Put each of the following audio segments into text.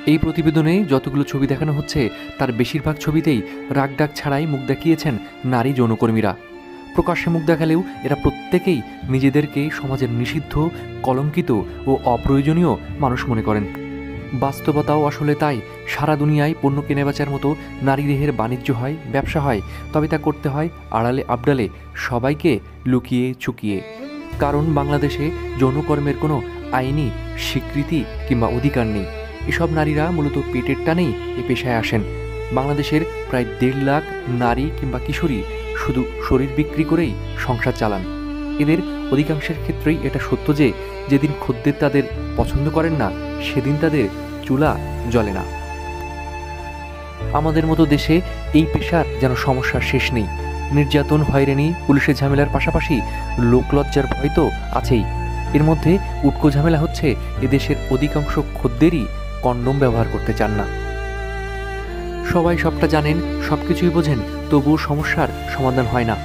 এই প্রতিবেদনে যতগুলো ছবি দেখানো হচ্ছে তার বেশিরভাগ ছবিতেই রাগডাক ছাড়াই মুখ দেখিয়েছেন নারী যৌনকর্মীরা। প্রকাশ্যে মুখ দেখালেও এরা প্রত্যেকেই নিজেদেরকে সমাজের নিষিদ্ধ, কলঙ্কিত ও অপ্রয়োজনীয় মানুষ মনে করেন। বাস্তবতাও আসলে তাই। সারা দুনিয়ায় পণ্য কেনাবেচার মতো নারী দেহের বাণিজ্য হয়, ব্যবসা হয়, তবে তা করতে হয় আড়ালে আবডালে, সবাইকে লুকিয়ে চুকিয়ে। কারণ বাংলাদেশে যৌনকর্মের কোনো আইনি স্বীকৃতি কিংবা অধিকার নেই। এসব নারীরা মূলত পেটের টানেই এ পেশায় আসেন। বাংলাদেশের প্রায় 1.5 লাখ নারী কিংবা কিশোরী শুধু শরীর বিক্রি করেই সংসার চালান। এদের অধিকাংশের ক্ষেত্রেই এটা সত্য যে যেদিন খদ্দের তাদের পছন্দ করেন না, সেদিন তাদের চুলা জ্বলে না। আমাদের মতো দেশে এই পেশার যেন সমস্যার শেষ নেই। নির্যাতন, হয়রানি, পুলিশের ঝামেলার পাশাপাশি লোকলজ্জার ভয় তো আছেই। এর মধ্যে উটকো ঝামেলা হচ্ছে এদেশের অধিকাংশ খদ্দেরই কন্ডোম ব্যবহার করতে চান না। সবাই সবটা জানেন, সবকিছুই বোঝেন, তবুও সমস্যার সমাধান হয় না।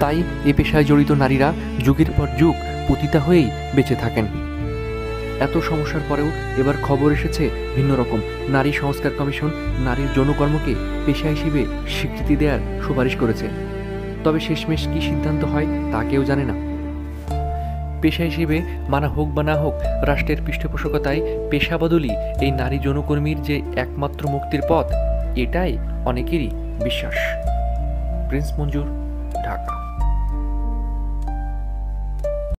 তাই এ পেশায় জড়িত নারীরা যুগের পর যুগ পতিতা হয়েই বেঁচে থাকেন। এত সমস্যার পরেও এবার খবর এসেছে ভিন্ন রকম। নারী সংস্কার কমিশন নারীর যৌনকর্মকে পেশা হিসেবে স্বীকৃতি দেওয়ার সুপারিশ করেছে। তবে শেষমেশ কী সিদ্ধান্ত হয় তা কেউ জানে না। পেশা হিসেবে মানা হোক বা না হোক, রাষ্ট্রের পৃষ্ঠপোষকতায় পেশা বদলই এই নারী যৌনকর্মীর যে একমাত্র মুক্তির পথ, এটাই অনেকেরই বিশ্বাস। প্রিন্স মঞ্জুর, ঢাকা।